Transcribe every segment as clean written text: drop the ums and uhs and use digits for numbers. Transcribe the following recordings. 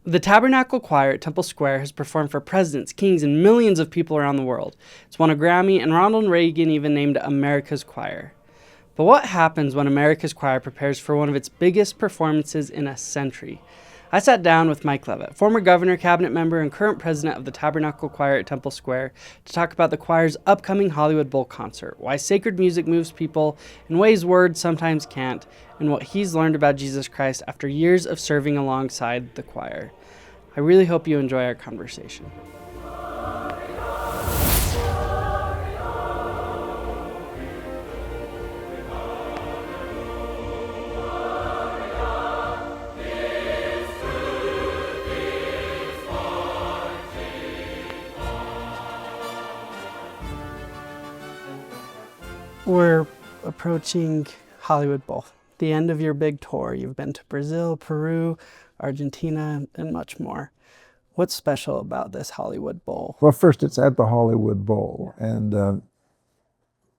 The Tabernacle Choir at Temple Square has performed for presidents, kings, and millions of people around the world. It's won a Grammy, and Ronald Reagan even named it America's Choir. But what happens when America's Choir prepares for one of its biggest performances in a century? I sat down with Mike Leavitt, former governor, cabinet member, and current president of the Tabernacle Choir at Temple Square, to talk about the choir's upcoming Hollywood Bowl concert, why sacred music moves people in ways words sometimes can't, and what he's learned about Jesus Christ after years of serving alongside the choir. I really hope you enjoy our conversation. We're approaching Hollywood Bowl, the end of your big tour. You've been to Brazil, Peru, Argentina, and much more. What's special about this Hollywood Bowl? Well, first, it's at the Hollywood Bowl, and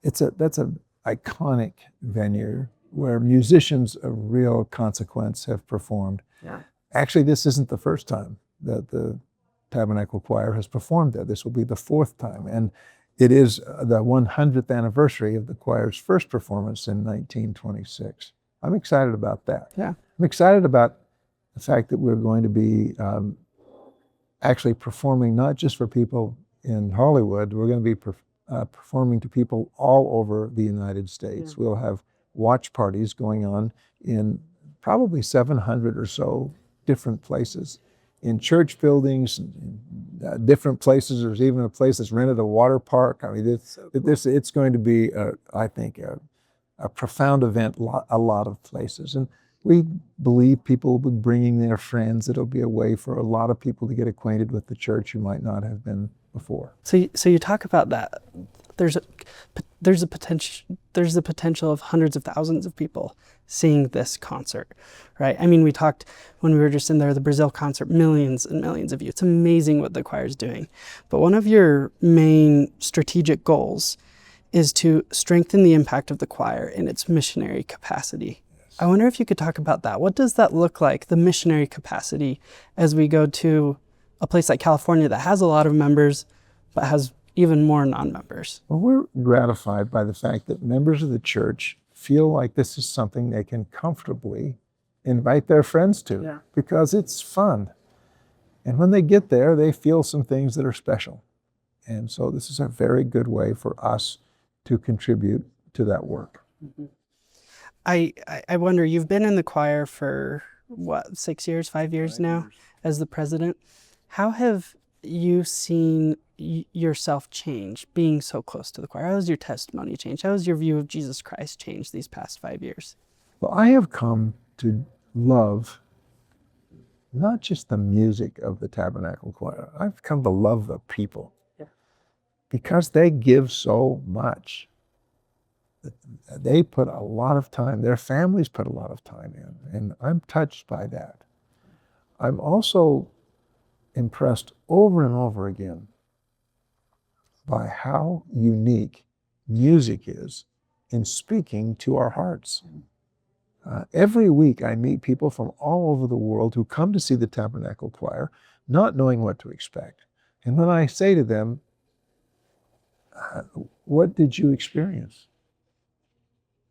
that's an iconic venue where musicians of real consequence have performed. Yeah. Actually, this isn't the first time that the Tabernacle Choir has performed there. This will be the fourth time, and it is the 100th anniversary of the choir's first performance in 1926. I'm excited about that. Yeah. I'm excited about the fact that we're going to be actually performing not just for people in Hollywood. We're going to be performing to people all over the United States. Yeah. We'll have watch parties going on in probably 700 or so different places, in church buildings, different places. There's even a place that's rented a water park. I mean, it's going to be, I think, a profound event, a lot of places. And we believe people will be bringing their friends. It'll be a way for a lot of people to get acquainted with the church who might not have been before. So you talk about that. There's the potential of hundreds of thousands of people seeing this concert, right? I mean, we talked when we were just in there, the Brazil concert, millions and millions of you. It's amazing what the choir is doing. But one of your main strategic goals is to strengthen the impact of the choir in its missionary capacity. Yes. I wonder if you could talk about that. What does that look like, the missionary capacity, as we go to a place like California that has a lot of members, but has even more non-members? Well, we're gratified by the fact that members of the church feel like this is something they can comfortably invite their friends to, because it's fun. And when they get there, they feel some things that are special. And so this is a very good way for us to contribute to that work. Mm-hmm. I wonder, you've been in the choir for, 6 years, 5 years now, as the president. How have you seen yourself change being so close to the choir? How has your testimony changed? How has your view of Jesus Christ changed these past 5 years? Well, I have come to love not just the music of the Tabernacle Choir. I've come to love the people, because they give so much. They put a lot of time, their families put a lot of time in, and I'm touched by that. I'm also impressed over and over again by how unique music is in speaking to our hearts. Every week I meet people from all over the world who come to see the Tabernacle Choir, not knowing what to expect. And when I say to them, what did you experience?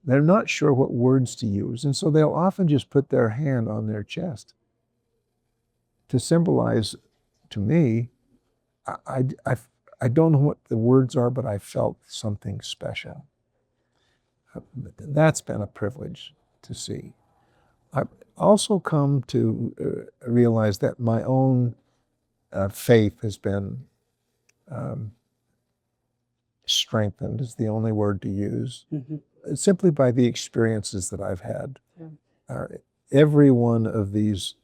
They're not sure what words to use, and so they'll often just put their hand on their chest to symbolize to me, I don't know what the words are, but I felt something special. That's been a privilege to see. I've also come to realize that my own faith has been strengthened, is the only word to use, simply by the experiences that I've had. Every one of these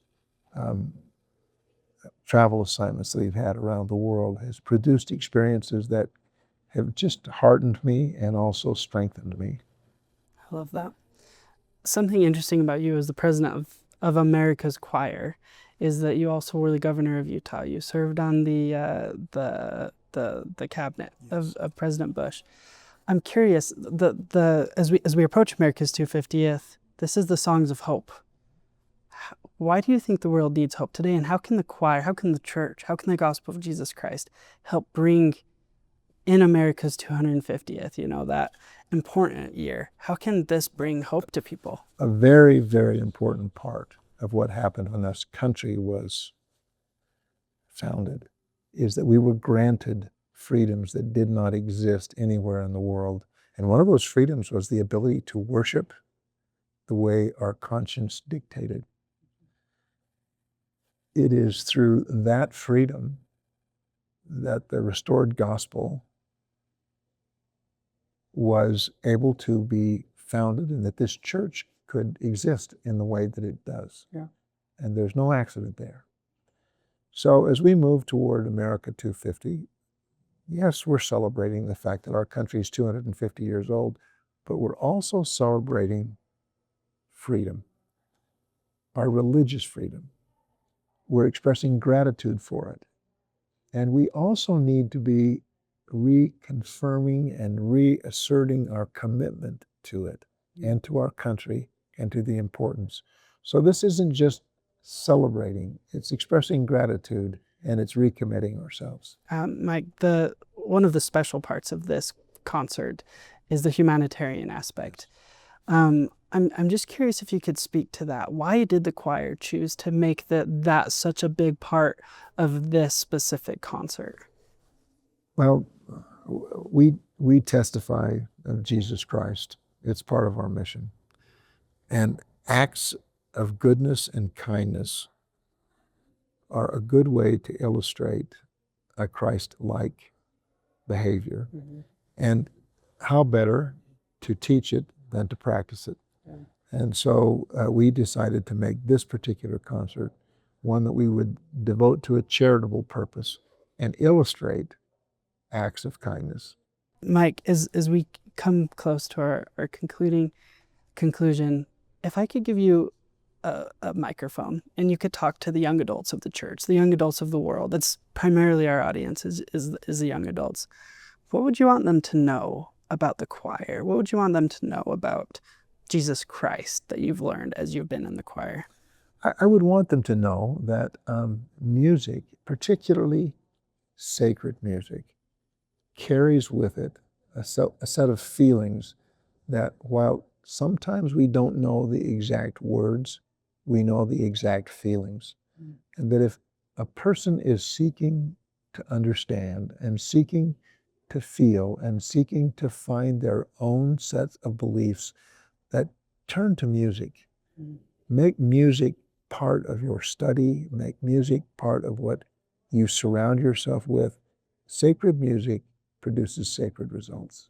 travel assignments that we've had around the world has produced experiences that have just hardened me and also strengthened me. I love that. Something interesting about you as the president of America's Choir is that you also were the governor of Utah. You served on the cabinet of President Bush. I'm curious, as we approach America's 250th, this is the Songs of Hope. Why do you think the world needs hope today? And how can the choir, how can the church, how can the gospel of Jesus Christ help bring in America's 250th, that important year? How can this bring hope to people? A very, very important part of what happened when this country was founded is that we were granted freedoms that did not exist anywhere in the world. And one of those freedoms was the ability to worship the way our conscience dictated. It is through that freedom that the restored gospel was able to be founded and that this church could exist in the way that it does. Yeah. And there's no accident there. So as we move toward America 250, yes, we're celebrating the fact that our country is 250 years old, but we're also celebrating freedom, our religious freedom. We're expressing gratitude for it. And we also need to be reconfirming and reasserting our commitment to it and to our country and to the importance. So this isn't just celebrating, it's expressing gratitude and it's recommitting ourselves. Mike, one of the special parts of this concert is the humanitarian aspect. I'm just curious if you could speak to that. Why did the choir choose to make that such a big part of this specific concert? Well, we testify of Jesus Christ. It's part of our mission. And acts of goodness and kindness are a good way to illustrate a Christ-like behavior. Mm-hmm. And how better to teach it than to practice it. Yeah. And so we decided to make this particular concert one that we would devote to a charitable purpose and illustrate acts of kindness. Mike, as we come close to our conclusion, if I could give you a microphone and you could talk to the young adults of the church, the young adults of the world, that's primarily our audience is the young adults, what would you want them to know about the choir? What would you want them to know about Jesus Christ that you've learned as you've been in the choir? I would want them to know that music, particularly sacred music, carries with it a set of feelings that while sometimes we don't know the exact words, we know the exact feelings. Mm. And that if a person is seeking to understand and seeking to feel and seeking to find their own sets of beliefs, that turn to music. Mm. Make music part of your study, make music part of what you surround yourself with. Sacred music produces sacred results.